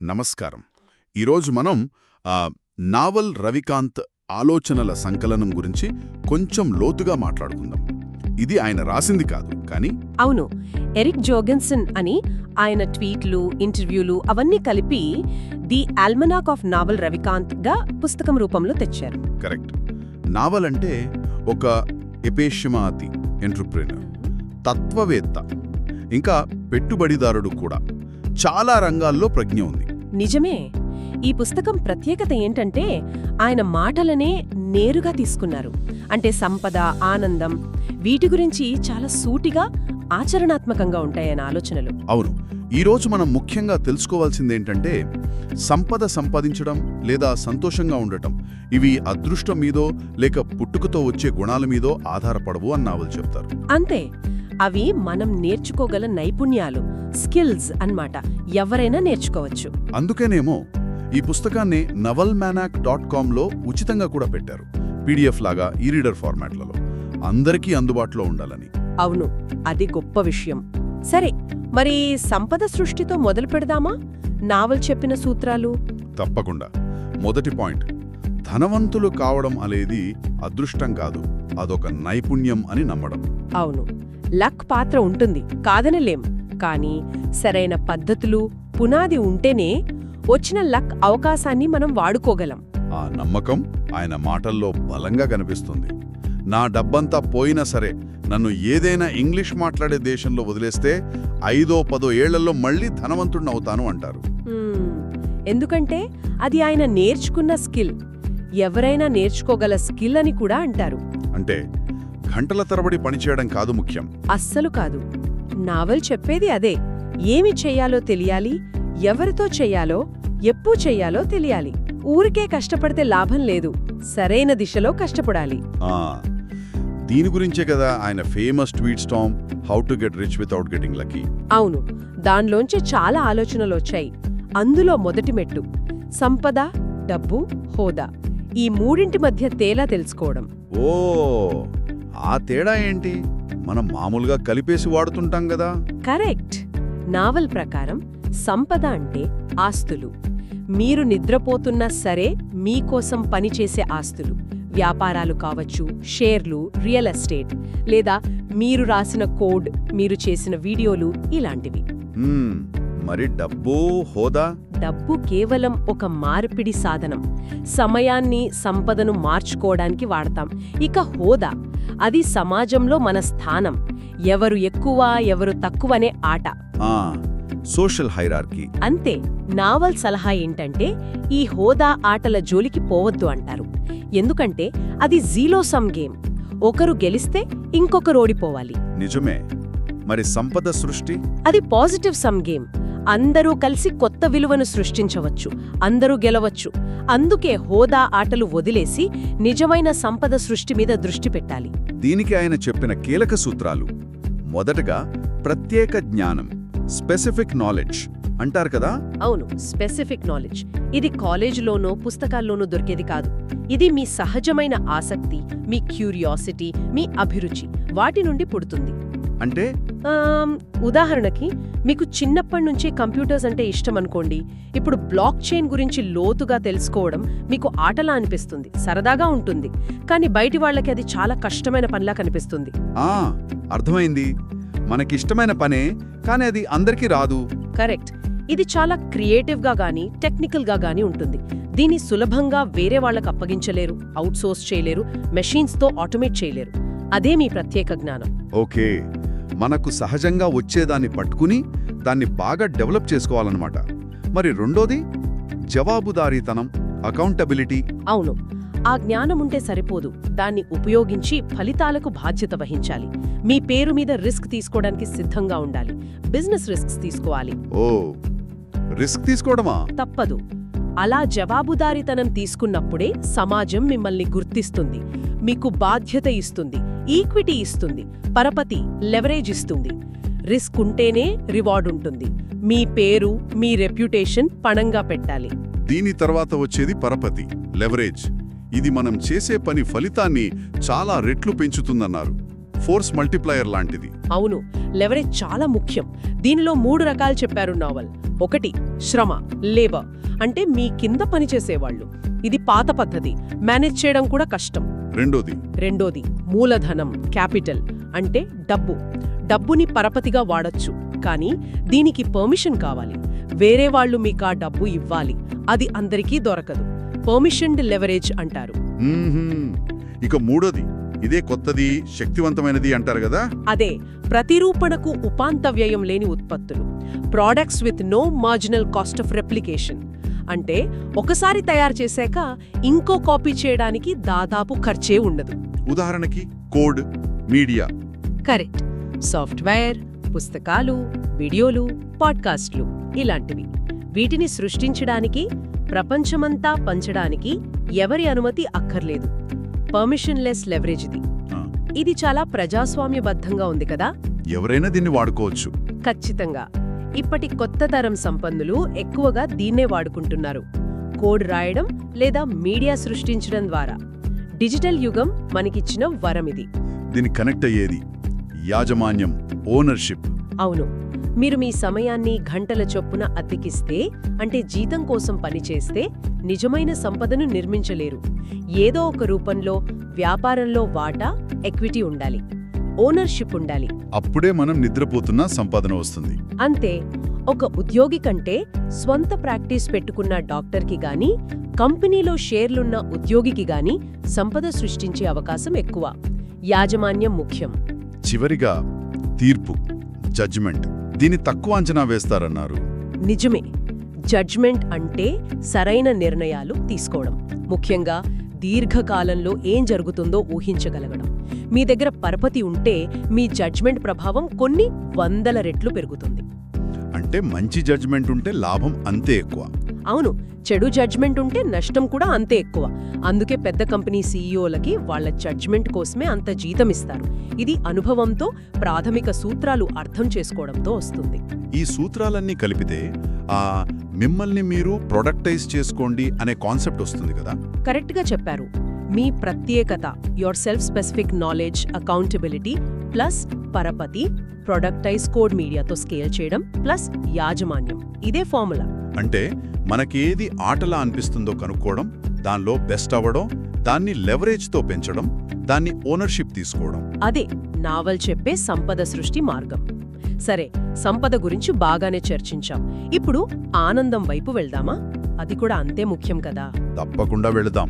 నమస్కారం. ఈరోజు మనం నావల్ రవికాంత్ ఆలోచనల సంకలనం గురించి కొంచెం లోతుగా మాట్లాడుకుందాం. ఇది ఆయన రాసింది కాదు, కానీ అవును, ఎరిక్ జోర్గెన్సన్ అని ఆయన ట్వీట్లు, ఇంటర్వ్యూలు అవన్నీ కలిపి ది ఆల్మనాక్ ఆఫ్ నావల్ రవికాంత్ గా పుస్తకం రూపంలో తెచ్చారు. కరెక్ట్. నావల్ అంటే ఒక ఎపేషిమాతి ఎంట్రప్రెన్యూర్, తత్వవేత్త, ఇంకా పెట్టుబడిదారుడు కూడా. చాలా రంగాల్లో ప్రజ్ఞ ఉంది. నిజమే. ఈ పుస్తకం ప్రత్యేకత ఏంటంటే ఆయన మాటలనే నేరుగా తీసుకున్నారు. అంటే సంపద, ఆనందం, వీటి గురించి చాలా సూటిగా, ఆచరణాత్మకంగా ఉంటాయన్న ఆలోచనలు. అవును. ఈరోజు మనం ముఖ్యంగా తెలుసుకోవాల్సిందేంటంటే సంపద సంపాదించడం లేదా సంతోషంగా ఉండటం ఇవి అదృష్టం మీదో లేక పుట్టుకతో వచ్చే గుణాల మీదో ఆధారపడవు అని నావల్ చెప్తారు. అంతే, అవి మనం నేర్చుకోగల నైపుణ్యాలు, స్కిల్స్ అన్నమాట. ఎవరైనా నేర్చుకోవచ్చు. అందుకేనేమో ఈ పుస్తకాన్ని navalmanac.comలో ఉచితంగా కూడా పెట్టారు. PDF లాగా, ఈ-రీడర్ ఫార్మాట్లలో అందరికీ అందుబాటులో ఉండాలని. అవును, అది గొప్ప విషయం. సరే, మరి సంపద సృష్టితో మొదలు పెడదామా? నావల్ చెప్పిన సూత్రాలు. తప్పకుండా. మొదటి పాయింట్, ధనవంతులు కావడం అనేది అదృష్టం కాదు, అదొక నైపుణ్యం అని నమ్మడం. అవును, లక్ పాత్ర ఉంటుంది, కాదనలేం. కానీ సరైన పద్ధతులు, పునాది ఉంటేనే వచ్చిన లక్ అవకాశాన్ని మనం వాడుకోగలం. ఆ నమ్మకం ఆయన మాటల్లో బలంగా కనిపిస్తుంది. నా డబ్బంతా పోయినా సరే నన్ను ఏదైనా ఇంగ్లీష్ మాట్లాడే దేశంలో వదిలేస్తే 5-10 ఏళ్లలో మళ్లీ ధనవంతుడినవుతాను అంటారు. ఎందుకంటే అది ఆయన నేర్చుకున్న స్కిల్, ఎవరైనా నేర్చుకోగల స్కిల్ అని కూడా అంటారు. అంటే గంటల తరబడి పనిచేయడం కాదు ముఖ్యం. అస్సలు కాదు. నావల్ చెప్పేది అదే. ఏమి చెయ్యాలో తెలియాలి, ఎవరితో చెయ్యాలో, ఎప్పుడు చెయ్యాలో తెలియాలి. ఊరికే కష్టపడితే లాభం లేదు, సరైన దిశలో కష్టపడాలి. దీని గురించే కదా ఆయన famous tweet Storm, how to get rich without getting lucky. అవును, దానిలోంచి చాలా ఆలోచనలొచ్చాయి. అందులో మొదటి మెట్టు సంపద, డబ్బు, హోదా, ఈ మూడింటి మధ్య తేలా తెలుసుకోవడం. ఓ, ఆ తేడా ఏంటి? మనం మామూలుగా కలిపేసి వాడుతుంటాం కదా. కరెక్ట్. నావల్ ప్రకారం సంపద అంటే ఆస్తులు. మీరు నిద్రపోతున్నా సరే మీకోసం పనిచేసే ఆస్తులు. వ్యాపారాలు కావచ్చు, షేర్లు, రియల్ ఎస్టేట్, లేదా మీరు రాసిన కోడ్, మీరు చేసిన వీడియోలు, ఇలాంటివి. మరి డబ్బు, హోదా? డబ్బు కేవలం ఒక మార్పిడి సాధనం. సమయాన్ని, సంపదను మార్చుకోవడానికి వాడతాం. ఇక హోదా, అది సమాజంలో మన స్థానం. ఎవరు ఎక్కువ, ఎవరు తక్కువనే ఆట. Social hierarchy. అంతే. నావల్ సలహా ఏంటంటే ఈ హోదా ఆటల జోలికి పోవద్దు అంటారు. ఎందుకంటే అది జీరో సమ్ గేమ్. ఒకరు గెలిస్తే ఇంకొకరు ఓడిపోవాలి. నిజమే. మరి సంపద సృష్టి? అది పాజిటివ్ సమ్ గేమ్. అందరూ కలిసి కొత్త విలువను సృష్టించవచ్చు, అందరూ గెలవచ్చు. అందుకే హోదా ఆటలు వదిలేసి నిజమైన సంపద సృష్టి మీద దృష్టి పెట్టాలి. దీనికి ఆయన చెప్పిన కీలక సూత్రాలు: మొదటగా ప్రత్యేక జ్ఞానం, స్పెసిఫిక్ నాలెడ్జ్ అంటారు కదా. అవును, స్పెసిఫిక్ నాలెడ్జ్. ఇది కాలేజీలోనో పుస్తకాల్లోనూ దొరికేది కాదు. ఇది మీ సహజమైన ఆసక్తి, మీ క్యూరియాసిటీ, మీ అభిరుచి, వాటి నుండి పుడుతుంది. అంటే ఉదాహరణకి మీకు చిన్నప్పటినుంచి కంప్యూటర్స్ అంటే ఇష్టం అనుకోండి. ఇప్పుడు బ్లాక్ చైన్ గురించి లోతుగా తెలుసుకోవడం మీకు ఆటలా అనిపిస్తుంది, సరదాగా ఉంటుంది. కానీ బయటి వాళ్ళకి అది చాలా కష్టమైన పనిలా కనిపిస్తుంది. అర్థమైంది. మనకిష్టమైన పనే, కానీ అది అందరికీ రాదు. కరెక్ట్. ఇది చాలా క్రియేటివ్గా గానీ, టెక్నికల్గా గానీ ఉంటుంది. దీన్ని సులభంగా వేరే వాళ్ళకు అప్పగించలేరు, అవుట్సోర్స్ చేయలేరు, మెషీన్స్తో ఆటోమేట్ చేయలేరు. అదే మీ ప్రత్యేక జ్ఞానం. ఓకే, మనకు సహజంగా వచ్చేదాన్ని పట్టుకుని దాన్ని బాగా డెవలప్ చేసుకోవాలన్నమాట. మరి రెండోది జవాబుదారీతనం, అకౌంటబిలిటీ. అవును, ఆ జ్ఞానముంటే సరిపోదు. దాన్ని ఉపయోగించి ఫలితాలకు బాధ్యత వహించాలి. మీ పేరు మీద రిస్క్ తీసుకోవడానికి సిద్ధంగా ఉండాలి. బిజినెస్ రిస్క్స్ తీసుకోవాలి. ఓ, రిస్క్ తీసుకోవడమా? తప్పదు. అలా జవాబుదారీతనం తీసుకున్నప్పుడే సమాజం మిమ్మల్ని గుర్తిస్తుంది, మీకు బాధ్యత ఇస్తుంది, ఈక్విటీ ఇస్తుంది, పరపతి, లెవరేజ్ ఇస్తుంది. రిస్క్ ఉంటేనే రివార్డ్ ఉంటుంది. మీ పేరు, మీ రెప్యుటేషన్ పణంగా పెట్టాలి. దీని తర్వాత వచ్చేది పరపతి, లెవరేజ్. ఇది మనం చేసే పని ఫలితాన్ని చాలా రెట్లు పెంచుతుందన్నారు. ఫోర్స్ మల్టిప్లయర్ లాంటిది. అవును, లెవరేజ్ చాలా ముఖ్యం. దీనిలో 3 రకాలు చెప్పారు నావల్. 1 శ్రమ, లేబర్, అంటే మీ కింద పనిచేసేవాళ్ళు. ఇది పాత పద్ధతి, మేనేజ్ చేయడం కూడా కష్టం. రెండోది మూలధనం, క్యాపిటల్, అంటే డబ్బుని పరపతిగా వాడొచ్చు, కానీ దీనికి పర్మిషన్ కావాలి. వేరే వాళ్ళు మీకా డబ్బు ఇవ్వాలి. అది అందరికీ దొరకదు. పర్మిషన్డ్ లెవరేజ్ అంటారు. ఇక మూడోది, ఇదే కొత్తది, శక్తివంతమైనది అంటారు కదా. అదే ప్రతిరూపణకు ఉపాంత వ్యయం లేని ఉత్పత్తులు, products with no marginal cost of replication. అంటే ఒకసారి తయారు చేశాక ఇంకో కాపీ చేయడానికి దాదాపు ఖర్చే ఉండదు. ఉదాహరణకి కోడ్, మీడియా. కరెక్ట్. సాఫ్ట్వేర్, పుస్తకాలు, వీడియోలు, పాడ్కాస్ట్లు ఇలాంటివి. వీటిని సృష్టించడానికి, ప్రపంచమంతా పంచడానికి ఎవరి అనుమతి అక్కర్లేదు. పర్మిషన్లెస్ లెవరేజ్ది. ఇది చాలా ప్రజాస్వామ్యబద్ధంగా ఉంది కదా. ఎవరైనా దీన్ని వాడుకోవచ్చు. ఖచ్చితంగా. ఇప్పటి కొత్త తరం సంపన్నులు ఎక్కువగా దీన్నే వాడుకుంటున్నారు. కోడ్ రాయడం లేదా మీడియా సృష్టించడం ద్వారా. డిజిటల్ యుగం మనకిచ్చిన వరమిది. దీని కనెక్ట్ అయ్యేది యాజమాన్యం, ఓనర్షిప్. అవును, మీరు మీ సమయాన్ని గంటల చొప్పున అద్దెకిస్తే, అంటే జీతం కోసం పనిచేస్తే నిజమైన సంపదను నిర్మించలేరు. ఏదో ఒక రూపంలో వ్యాపారంలో వాటా, ఎక్విటీ ఉండాలి, ఓనర్షిప్ ఉండాలి. అప్పుడే మనం నిద్రపోతున్న సంపాదన వస్తుంది. అంతే. ఒక ఉద్యోగి కంటే స్వంత ప్రాక్టీస్ పెట్టుకున్న డాక్టర్కి గాని, కంపెనీలో షేర్లున్న ఉద్యోగికి గాని సంపద సృష్టించే అవకాశం ఎక్కువ. యాజమాన్యం ముఖ్యం. చివరిగా తీర్పు, జడ్జిమెంట్. దీన్ని తక్కువ అంచనా వేస్తారన్నారు. నిజమే. జడ్జ్మెంట్ అంటే సరైన నిర్ణయాలు తీసుకోవడం. ముఖ్యంగా దీర్ఘకాలంలో ఏం జరుగుతుందో ఊహించగలగడం. మీ దగ్గర పరపతి ఉంటే మీ జడ్జ్మెంట్ ప్రభావం కొన్ని 100 రెట్లు పెరుగుతుంది. అంటే మంచి జడ్జ్మెంట్ ఉంటే లాభం అంతే ఎక్కువ. అవును, చెడు జడ్జ్మెంట్ ఉంటే నష్టం కూడా అంతే ఎక్కువ. అందుకే పెద్ద కంపెనీ సీఈఓలకి వాళ్ల జడ్జ్మెంట్ కోసమే అంత జీతం ఇస్తారు. ఇది అనుభవంతో, ప్రాథమిక సూత్రాలు అర్థం చేసుకోవడంతో వస్తుంది. ఈ సూత్రాలన్నీ కలిపితే మిమ్మల్ని మీరు ప్రొడక్టైజ్ చేసుకోండి అనే కాన్సెప్ట్ వస్తుంది కదా. కరెక్ట్గా చెప్పారు. మీ ప్రత్యేకత, your self specific knowledge, accountability plus పరపతి, ప్రొడక్టైజ్ కోడ్ మీడియాతో స్కేల్ చేయడం ప్లస్ యాజమాన్యం. ఇదే ఫార్ములా. అంటే మనకేది ఆటలా అనిపిస్తుందో కనుక్కోవడం, దానిలో బెస్ట్ అవ్వడం, దాన్ని లెవరేజ్తో పెంచడం, దాన్ని ఓనర్షిప్ తీసుకోవడం. అదే నావల్ చెప్పే సంపద సృష్టి మార్గం. సరే, సంపద గురించి బాగానే చర్చించాం. ఇప్పుడు ఆనందం వైపు వెళ్దామా? అది కూడా అంతే ముఖ్యం కదా. తప్పకుండా వెళదాం.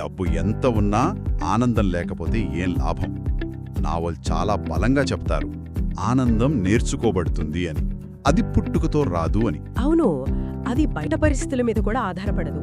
డబ్బు ఎంత ఉన్నా ఆనందం లేకపోతే ఏం లాభం? నావల్ చాలా బలంగా చెప్తారు, ఆనందం నేర్చుకోబడుతుంది అని. అది పుట్టుకతో రాదు అని. అవును, అది బయట పరిస్థితుల మీద కూడా ఆధారపడదు.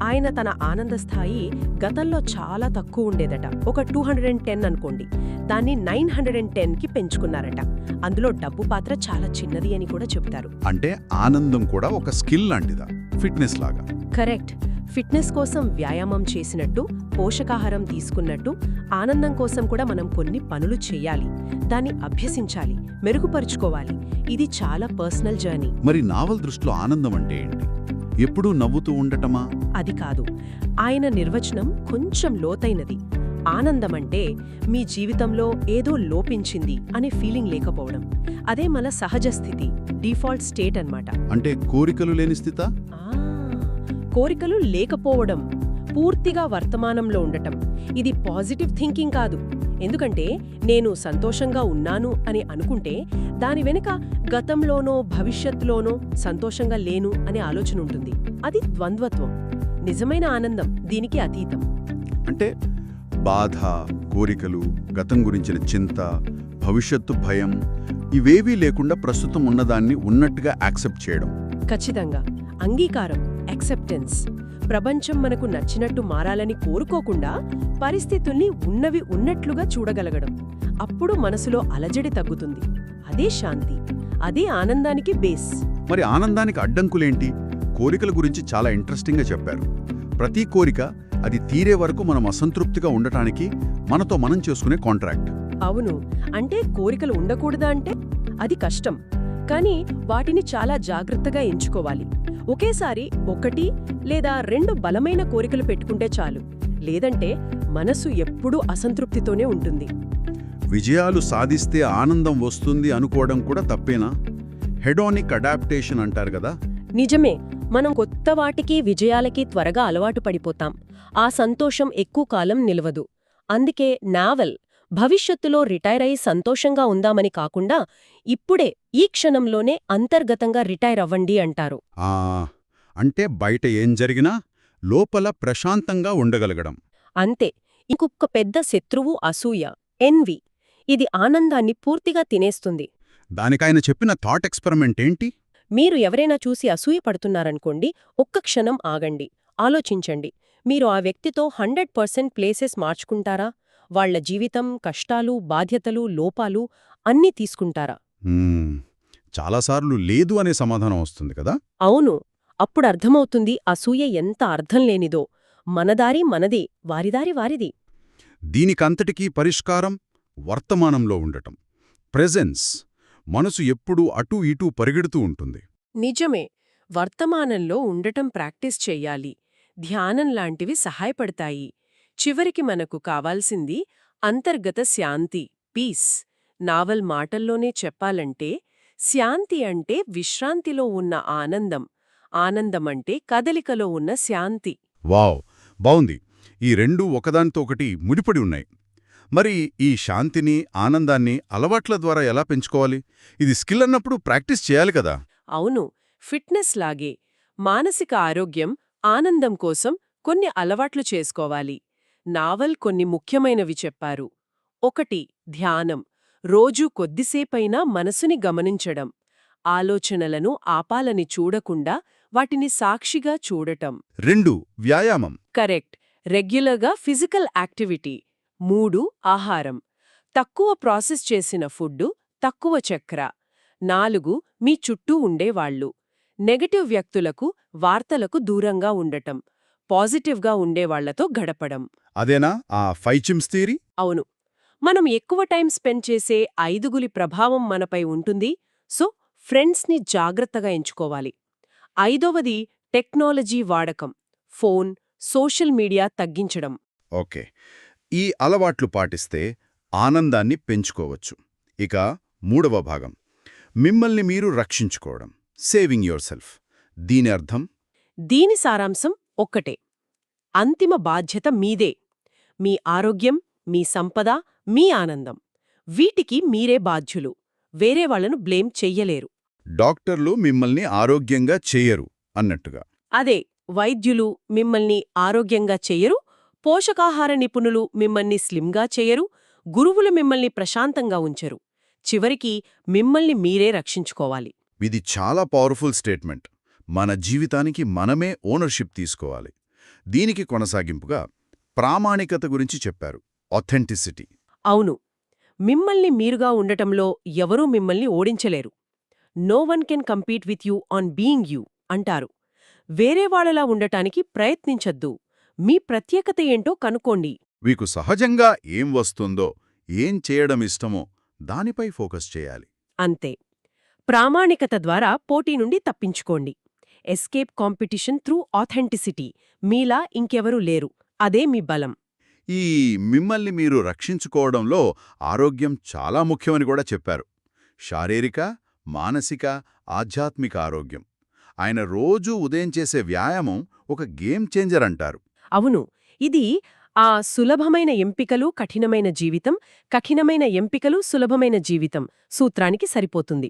ఆయన తన ఆనంద స్థాయి గతంలో చాలా తక్కువ ఉండేదట. ఒక 210 అనుకోండి. దాన్ని 910కి పెంచుకున్నారట. అందులో డబ్బు పాత్ర చాలా చిన్నది అని కూడా చెప్తారు. అంటే ఆనందం కూడా ఒక స్కిల్ లాంటిదా, ఫిట్నెస్ లాగా? కరెక్ట్. ఫిట్నెస్ కోసం వ్యాయామం చేసినట్టు, పోషకాహారం తీసుకున్నట్టు, ఆనందం కోసం కూడా మనం కొన్ని పనులు చెయ్యాలి. దాన్ని అభ్యసించాలి, మెరుగుపరుచుకోవాలి. ఇది చాలా పర్సనల్ జర్నీ. మరి నావల్ దృష్టిలో ఆనందం అంటే ఏంటి? ఎప్పుడూ నవ్వుతూ ఉండటమా? అది కాదు. ఆయన నిర్వచనం కొంచెం లోతైనది. ఆనందమంటే మీ జీవితంలో ఏదో లోపించింది అనే ఫీలింగ్ లేకపోవడం. అదే మన సహజ స్థితి, డిఫాల్ట్ స్టేట్ అన్నమాట. అంటే కోరికలు లేని స్థితా? కోరికలు లేకపోవడం, పూర్తిగా వర్తమానంలో ఉండటం. ఇది పాజిటివ్ థింకింగ్ కాదు. ఎందుకంటే నేను సంతోషంగా ఉన్నాను అని అనుకుంటే దాని వెనుక గతంలోనో భవిష్యత్తులోనో సంతోషంగా లేను అనే ఆలోచన ఉంటుంది. అది ద్వంద్వత్వం. నిజమైన ఆనందం దీనికి అతీతం. అంటే బాధ, కోరికలు, గతం గురించిన చింత, భవిష్యత్తు భయం ఇవేవీ లేకుండా ప్రస్తుతం ఉన్నదాన్ని ఉన్నట్టుగా యాక్సెప్ట్ చేయడం. ఖచ్చితంగా. అంగీకారం, యాక్సెప్టెన్స్. ప్రపంచం మనకు నచ్చినట్టు మారాలని కోరుకోకుండా పరిస్థితుల్ని ఉన్నవి ఉన్నట్లుగా చూడగలగడం. అప్పుడు మనసులో అలజడి తగ్గుతుంది. అదే శాంతి. అదే ఆనందానికి బేస్. మరి ఆనందానికి అడ్డంకులేంటి? కోరికల గురించి చాలా ఇంట్రెస్టింగ్గా చెప్పారు. ప్రతి కోరిక అది తీరే వరకు మనం అసంతృప్తిగా ఉండటానికి మనతో మనం చేసుకునే కాంట్రాక్ట్. అవును. అంటే కోరికలు ఉండకూడదా అంటే అది కష్టం. కానీ వాటిని చాలా జాగ్రత్తగా ఎంచుకోవాలి. ఒకేసారి 1 లేదా 2 బలమైన కోరికలు పెట్టుకుంటే చాలు. లేదంటే మనసు ఎప్పుడూ అసంతృప్తితోనే ఉంటుంది. విజయాలు సాధిస్తే ఆనందం వస్తుంది అనుకోవడం కూడా తప్పేనా? హెడోనిక్ అడాప్టేషన్ అంటారు కదా. నిజమే, మనం కొత్త వాటికి విజయాలకి త్వరగా అలవాటు పడిపోతాం. ఆ సంతోషం ఎక్కువ కాలం నిలవదు. అందుకే నావెల్ భవిష్యత్తులో రిటైర్ అయి సంతోషంగా ఉందామని కాకుండా ఇప్పుడే ఈ క్షణంలోనే అంతర్గతంగా రిటైర్ అవ్వండి అంటారు. ఆ అంటే బయట ఏం జరిగినా లోపల ప్రశాంతంగా ఉండగలగడం. అంతే. ఇంకొక పెద్ద శత్రువు అసూయ, ఎన్వి. ఇది ఆనందాన్ని పూర్తిగా తినేస్తుంది. దానికాయన చెప్పిన థాట్ ఎక్స్పెరిమెంట్ ఏంటి? మీరు ఎవరైనా చూసి అసూయ పడుతున్నారనుకోండి, ఒక్క క్షణం ఆగండి, ఆలోచించండి. మీరు ఆ వ్యక్తితో 100% ప్లేసెస్ మార్చుకుంటారా? వాళ్ల జీవితం, కష్టాలు, బాధ్యతలు, లోపాలు అన్నీ తీసుకుంటారా? మ్మ్. చాలాసార్లు లేదు అనే సమాధానం వస్తుంది కదా. అవును. అప్పుడు అర్థమవుతుంది అసూయ ఎంత అర్థంలేనిదో. మనదారి మనదే, వారిదారి వారిది. దీనికంతటికీ పరిష్కారం వర్తమానంలో ఉండటం, ప్రెజెన్స్. మనసు ఎప్పుడూ అటూ ఇటూ పరిగెడుతూ ఉంటుంది. నిజమే. వర్తమానంలో ఉండటం ప్రాక్టీస్ చెయ్యాలి. ధ్యానం లాంటివి సహాయపడతాయి. చివరికి మనకు కావాల్సింది అంతర్గత శాంతి, పీస్. నావల్ మాటల్లోనే చెప్పాలంటే, శాంతి అంటే విశ్రాంతిలో ఉన్న ఆనందం, ఆనందమంటే కదలికలో ఉన్న శాంతి. వావ్, బావుంది. ఈ రెండూ ఒకదానితో ఒకటి ముడిపడి ఉన్నాయి. మరి ఈ శాంతిని, ఆనందాన్ని అలవాట్ల ద్వారా ఎలా పెంచుకోవాలి? ఇది స్కిల్ అన్నప్పుడు ప్రాక్టీస్ చేయాలి కదా. అవును. ఫిట్నెస్ లాగే మానసిక ఆరోగ్యం, ఆనందం కోసం కొన్ని అలవాట్లు చేసుకోవాలి. నావల్ కొన్ని ముఖ్యమైనవి చెప్పారు. 1. ధ్యానం. రోజూ కొద్దిసేపైనా మనసుని గమనించడం. ఆలోచనలను ఆపాలని చూడకుండా వాటిని సాక్షిగా చూడటం. 2. వ్యాయామం. కరెక్ట్. రెగ్యులర్గా ఫిజికల్ యాక్టివిటీ. 3. ఆహారం. తక్కువ ప్రాసెస్ చేసిన ఫుడ్డు, తక్కువ చక్కెర. 4. మీ చుట్టూ ఉండేవాళ్లు. నెగటివ్ వ్యక్తులకు, వార్తలకు దూరంగా ఉండటం. పాజిటివ్గా ఉండేవాళ్లతో గడపడం. అదేనా ఆ 5 చిమ్స్ థియరీ? అవును. మనం ఎక్కువ టైం స్పెండ్ చేసే 5గురి ప్రభావం మనపై ఉంటుంది. సో, ఫ్రెండ్స్ని జాగ్రత్తగా ఎంచుకోవాలి. 5వది టెక్నాలజీ వాడకం. ఫోన్, సోషల్ మీడియా తగ్గించడం. ఓకే. ఈ అలవాట్లు పాటిస్తే ఆనందాన్ని పెంచుకోవచ్చు. ఇక 3వ భాగం, మిమ్మల్ని మీరు రక్షించుకోవడం, సేవింగ్ యువర్ సెల్ఫ్. దీని అర్థం? దీని సారాంశం ఒక్కటే. అంతిమ బాధ్యత మీదే. మీ ఆరోగ్యం, మీ సంపద, మీ ఆనందం. వీటికి మీరే బాధ్యులు. వేరే వాళ్లను బ్లేమ్ చెయ్యలేరు. డాక్టర్లు మిమ్మల్ని ఆరోగ్యంగా చేయరు అన్నట్టుగా. అదే, వైద్యులు మిమ్మల్ని ఆరోగ్యంగా చెయ్యరు, పోషకాహార నిపుణులు మిమ్మల్ని స్లిమ్గా చెయ్యరు, గురువులు మిమ్మల్ని ప్రశాంతంగా ఉంచరు. చివరికి మిమ్మల్ని మీరే రక్షించుకోవాలి. ఇది చాలా పవర్ఫుల్ స్టేట్మెంట్. మన జీవితానికి మనమే ఓనర్షిప్ తీసుకోవాలి. దీనికి కొనసాగింపుగా ప్రామాణికత గురించి చెప్పారు, ఆథెంటిసిటీ. అవును. మిమ్మల్ని మీరుగా ఉండటంలో ఎవరూ మిమ్మల్ని ఓడించలేరు. No one can compete with you on being you అంటారు. వేరే వాళ్ళలా ఉండటానికి ప్రయత్నించద్దు. మీ ప్రత్యేకత ఏంటో కనుక్కోండి. మీకు సహజంగా ఏం వస్తుందో, ఏం చేయడం ఇష్టమో దానిపై ఫోకస్ చేయాలి. అంతే. ప్రామాణికత ద్వారా పోటీ నుండి తప్పించుకోండి. Escape competition through authenticity. మీలా ఇంకెవరూ లేరు. అదే మీ బలం. ఈ మిమ్మల్ని మీరు రక్షించుకోవడంలో ఆరోగ్యం చాలా ముఖ్యమని కూడా చెప్పారు. శారీరక, మానసిక, ఆధ్యాత్మిక ఆరోగ్యం. ఆయన రోజూ ఉదయం చేసే వ్యాయామం ఒక గేమ్ చేంజర్ అంటారు. అవును. ఇది ఆ సులభమైన ఎంపికలు కఠినమైన జీవితం, కఠినమైన ఎంపికలు సులభమైన జీవితం సూత్రానికి సరిపోతుంది.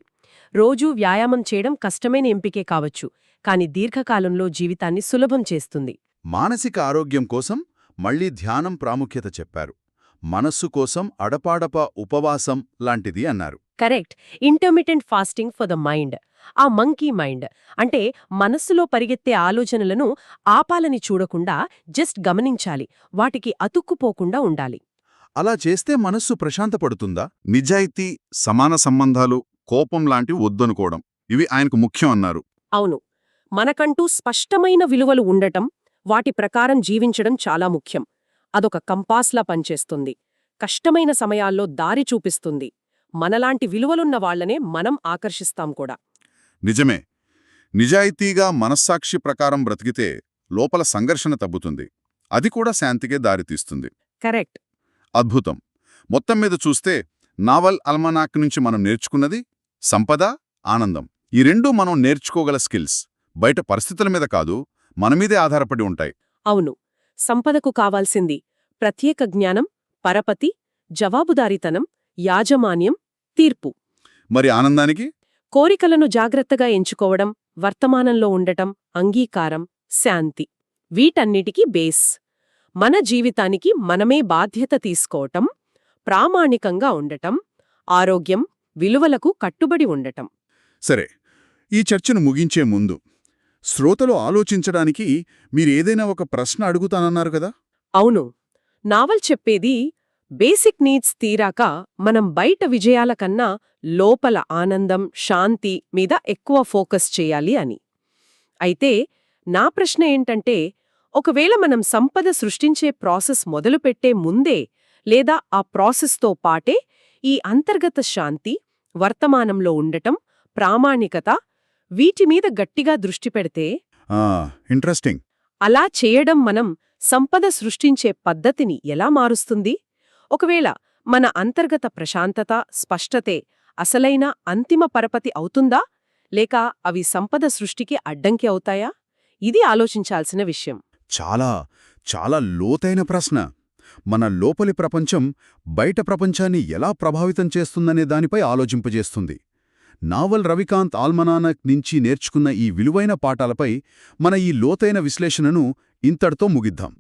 రోజూ వ్యాయామం చేయడం కష్టమైన ఎంపికే కావచ్చు, కాని దీర్ఘకాలంలో జీవితాన్ని సులభం చేస్తుంది. మానసిక ఆరోగ్యం కోసం మళ్లీ ధ్యానం ప్రాముఖ్యత చెప్పారు. మనస్సు కోసం అడపాడప ఉపవాసం లాంటిది అన్నారు. Correct. Intermittent fasting for the mind. ఆ మంకీ మైండ్ అంటే మనస్సులో పరిగెత్తే ఆలోచనలను ఆపాలని చూడకుండా జస్ట్ గమనించాలి, వాటికి అతుక్కుపోకుండా ఉండాలి. అలా చేస్తే మనస్సు ప్రశాంతపడుతుందా? నిజాయితీ, సమాన సంబంధాలు, కోపం లాంటివి వద్దనుకోవడం, ఇవి ఆయనకు ముఖ్యం అన్నారు. అవును. మనకంటూ స్పష్టమైన విలువలు ఉండటం, వాటి ప్రకారం జీవించడం చాలా ముఖ్యం. అదొక కంపాస్లా పనిచేస్తుంది. కష్టమైన సమయాల్లో దారి చూపిస్తుంది. మనలాంటి విలువలున్న వాళ్లనే మనం ఆకర్షిస్తాం కూడా. నిజమే. నిజాయితీగా మనస్సాక్షి ప్రకారం బ్రతికితే లోపల సంఘర్షణ తగ్గుతుంది. అది కూడా శాంతికే దారితీస్తుంది. కరెక్ట్. అద్భుతం. మొత్తం మీద చూస్తే నావల్ అల్మనాక్ నుంచి మనం నేర్చుకున్నది సంపద, ఆనందం. ఈ రెండూ మనం నేర్చుకోగల స్కిల్స్. బయట పరిస్థితుల మీద కాదు, మనమీదే ఆధారపడి ఉంటాయి. అవును, సంపదకు కావాల్సింది ప్రత్యేక జ్ఞానం, పరపతి, జవాబుదారీతనం, యాజమాన్యం, తీర్పు. మరి ఆనందానికి? కోరికలను జాగ్రత్తగా ఎంచుకోవడం, వర్తమానంలో ఉండటం, అంగీకారం, శాంతి. వీటన్నిటికీ బేస్. మన జీవితానికి మనమే బాధ్యత తీసుకోవటం, ప్రామాణికంగా ఉండటం, ఆరోగ్యం, విలువలకు కట్టుబడి ఉండటం. సరే, ఈ చర్చను ముగించే ముందు శ్రోతలు ఆలోచించడానికి మీరేదైనా ఒక ప్రశ్న అడుగుతానన్నారు కదా? అవును, నావల్ చెప్పేది బేసిక్ నీడ్స్ తీరాక మనం బయట విజయాల కన్నా లోపల ఆనందం, శాంతి మీద ఎక్కువ ఫోకస్ చేయాలి అని. అయితే నా ప్రశ్న ఏంటంటే, ఒకవేళ మనం సంపద సృష్టించే ప్రాసెస్ మొదలుపెట్టే ముందే లేదా ఆ ప్రాసెస్తో పాటే ఈ అంతర్గత శాంతి, వర్తమానంలో ఉండటం, ప్రామాణికత, వీటిమీద గట్టిగా దృష్టి పెడితే, ఇంట్రెస్టింగ్. అలా చేయడం మనం సంపద సృష్టించే పద్ధతిని ఎలా మారుస్తుంది? ఒకవేళ మన అంతర్గత ప్రశాంతత, స్పష్టతే అసలైన అంతిమ పరపతి అవుతుందా, లేక అవి సంపద సృష్టికి అడ్డంకి అవుతాయా? ఇది ఆలోచించాల్సిన విషయం. చాలా చాలా లోతైన ప్రశ్న. మన లోపలి ప్రపంచం బయట ప్రపంచాన్ని ఎలా ప్రభావితం చేస్తుందనే దానిపై ఆలోచింపజేస్తుంది. నావల్ రవికాంత్ ఆల్మనానక్ నుంచి నేర్చుకున్న ఈ విలువైన పాఠాలపై మన ఈ లోతైన విశ్లేషణను ఇంతటితో ముగిద్దాం.